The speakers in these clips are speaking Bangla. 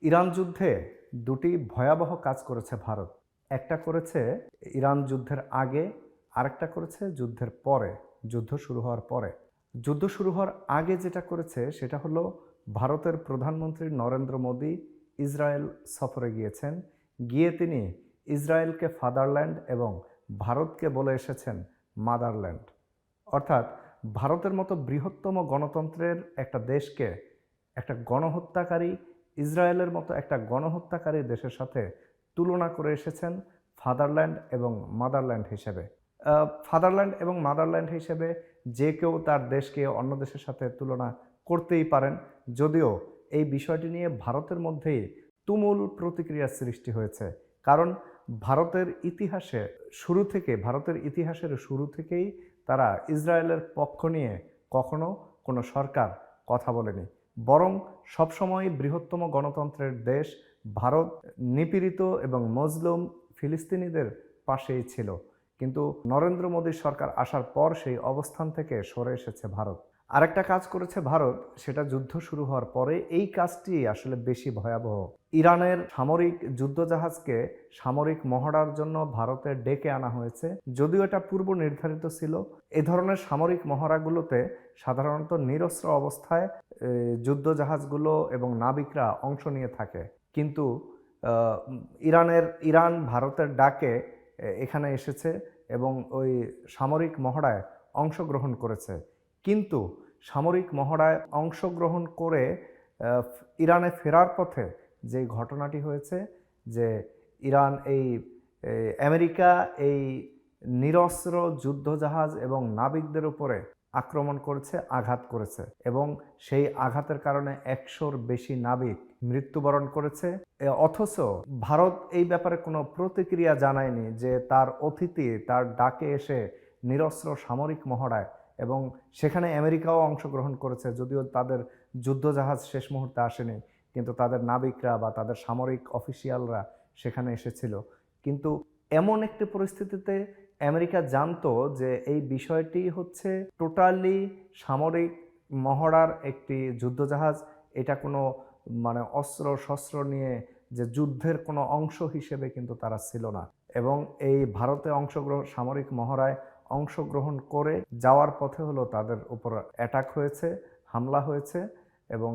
ইরান যুদ্ধে দুটি ভয়াবহ কাজ করেছে ভারত। একটা করেছে ইরান যুদ্ধের আগে, আরেকটা করেছে যুদ্ধের পরে, যুদ্ধ শুরু হওয়ার পরে। যুদ্ধ শুরু হওয়ার আগে যেটা করেছে সেটা হলো ভারতের প্রধানমন্ত্রী নরেন্দ্র মোদী ইসরায়েল সফরে গিয়েছেন। গিয়ে তিনি ইসরায়েলকে ফাদারল্যান্ড এবং ভারতকে বলে এসেছেন মাদারল্যান্ড। অর্থাৎ ভারতের মতো বৃহত্তম গণতন্ত্রের একটা দেশকে একটা গণহত্যাকারী, ইসরায়েলের মতো একটা গণহত্যাকারী দেশের সাথে তুলনা করে এসেছেন ফাদারল্যান্ড এবং মাদারল্যান্ড হিসেবে। ফাদারল্যান্ড এবং মাদারল্যান্ড হিসেবে যে কেউ তার দেশকে অন্য দেশের সাথে তুলনা করতেই পারেন, যদিও এই বিষয়টি নিয়ে ভারতের মধ্যেই তুমুল প্রতিক্রিয়ার সৃষ্টি হয়েছে। কারণ ভারতের ইতিহাসের শুরু থেকেই তারা ইসরায়েলের পক্ষ নিয়ে কখনো কোনো সরকার কথা বলেনি, বরং সবসময় বৃহত্তম গণতন্ত্রের দেশ ভারত নিপীড়িত এবং মজলুম ফিলিস্তিনিদের পাশেই ছিল। কিন্তু নরেন্দ্র মোদীর সরকার আসার পর সেই অবস্থান থেকে সরে এসেছে ভারত। আরেকটা কাজ করেছে ভারত, সেটা যুদ্ধ শুরু হওয়ার পরে। এই কাজটি আসলে বেশি ভয়াবহ। ইরানের সামরিক যুদ্ধজাহাজকে সামরিক মহড়ার জন্য ভারতে ডেকে আনা হয়েছে, যদিও এটা পূর্ব নির্ধারিত ছিল। এ ধরনের সামরিক মহড়াগুলোতে সাধারণত নিরস্ত্র অবস্থায় যুদ্ধজাহাজগুলো এবং নাবিকরা অংশ নিয়ে থাকে। কিন্তু ইরান ভারতের ডাকে এখানে এসেছে এবং ওই সামরিক মহড়ায় অংশগ্রহণ করেছে। কিন্তু সামরিক মহড়ায় অংশগ্রহণ করে ইরানে ফেরার পথে যে ঘটনাটি হয়েছে, যে আমেরিকা এই নিরস্ত্র যুদ্ধজাহাজ এবং নাবিকদের উপরে আক্রমণ করেছে, আঘাত করেছে, এবং সেই আঘাতের কারণে 100-র বেশি নাবিক মৃত্যুবরণ করেছে। অথচ ভারত এই ব্যাপারে কোনো প্রতিক্রিয়া জানায়নি যে তার অতিথি তার ডাকে এসে নিরস্ত্র সামরিক মহড়ায়, এবং সেখানে আমেরিকাও অংশগ্রহণ করেছে, যদিও তাদের যুদ্ধজাহাজ শেষ মুহূর্তে আসেনি, কিন্তু তাদের নাবিকরা বা তাদের সামরিক অফিসিয়ালরা সেখানে এসেছিল। কিন্তু এমন একটি পরিস্থিতিতে আমেরিকা জানতো যে এই বিষয়টি হচ্ছে টোটালি সামরিক মহড়ার একটি যুদ্ধজাহাজ, এটা কোনো অস্ত্র শস্ত্র নিয়ে যে যুদ্ধের কোনো অংশ হিসেবে কিন্তু তারা ছিল না। এবং এই ভারতে সামরিক মহড়ায় অংশগ্রহণ করে যাওয়ার পথে হলো তাদের উপর অ্যাটাক হয়েছে, হামলা হয়েছে, এবং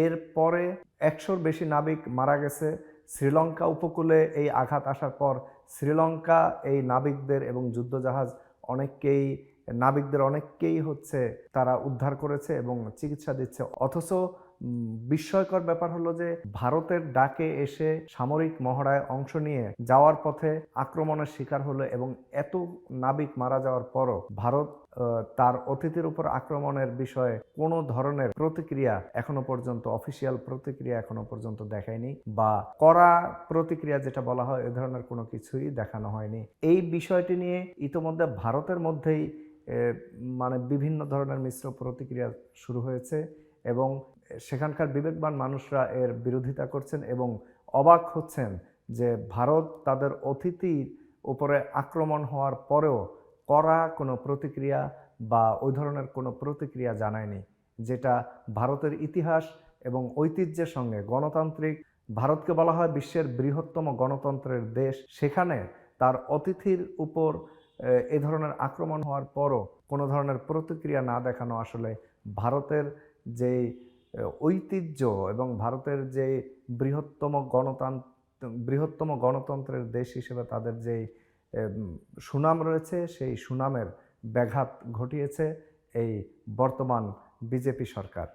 এর পরে 100-র বেশি নাবিক মারা গেছে। শ্রীলঙ্কা উপকূলে এই আঘাত আসার পর শ্রীলঙ্কা এই নাবিকদের এবং যুদ্ধজাহাজ নাবিকদের অনেককেই তারা উদ্ধার করেছে এবং চিকিৎসা দিচ্ছে। অথচ বিস্ময়কর ব্যাপার হলো যে ভারতের ডাকে এসে সামরিক মহড়ায় অংশ নিয়ে যাওয়ার পথে আক্রমণের শিকার হলো, এবং এত নাবিক মারা যাওয়ার পরও ভারত তার অতিথির উপর আক্রমণের বিষয়ে কোনো ধরনের প্রতিক্রিয়া এখনো পর্যন্ত, অফিসিয়াল প্রতিক্রিয়া এখনো পর্যন্ত দেখায়নি, বা কড়া প্রতিক্রিয়া যেটা বলা হয় এ ধরনের কোনো কিছুই দেখানো হয়নি। এই বিষয়টি নিয়ে ইতোমধ্যে ভারতের মধ্যেই বিভিন্ন ধরনের মিশ্র প্রতিক্রিয়া শুরু হয়েছে, এবং সেখানকার বিবেকবান মানুষরা এর বিরোধিতা করছেন এবং অবাক হচ্ছেন যে ভারত তাদের অতিথির উপরে আক্রমণ হওয়ার পরেও কড়া কোনো প্রতিক্রিয়া বা ওই ধরনের কোনো প্রতিক্রিয়া জানায়নি, যেটা ভারতের ইতিহাস এবং ঐতিহ্যের সঙ্গে গণতান্ত্রিক, ভারতকে বলা হয় বিশ্বের বৃহত্তম গণতন্ত্রের দেশ, সেখানে তার অতিথির উপর এ ধরনের আক্রমণ হওয়ার পরও কোনো ধরনের প্রতিক্রিয়া না দেখানো আসলে ভারতের যেই ঐতিহ্য এবং ভারতের যে বৃহত্তম গণতন্ত্রের দেশ হিসেবে তাদের যেই সুনাম রয়েছে, সেই সুনামের ব্যাঘাত ঘটিয়েছে এই বর্তমান বিজেপি সরকার।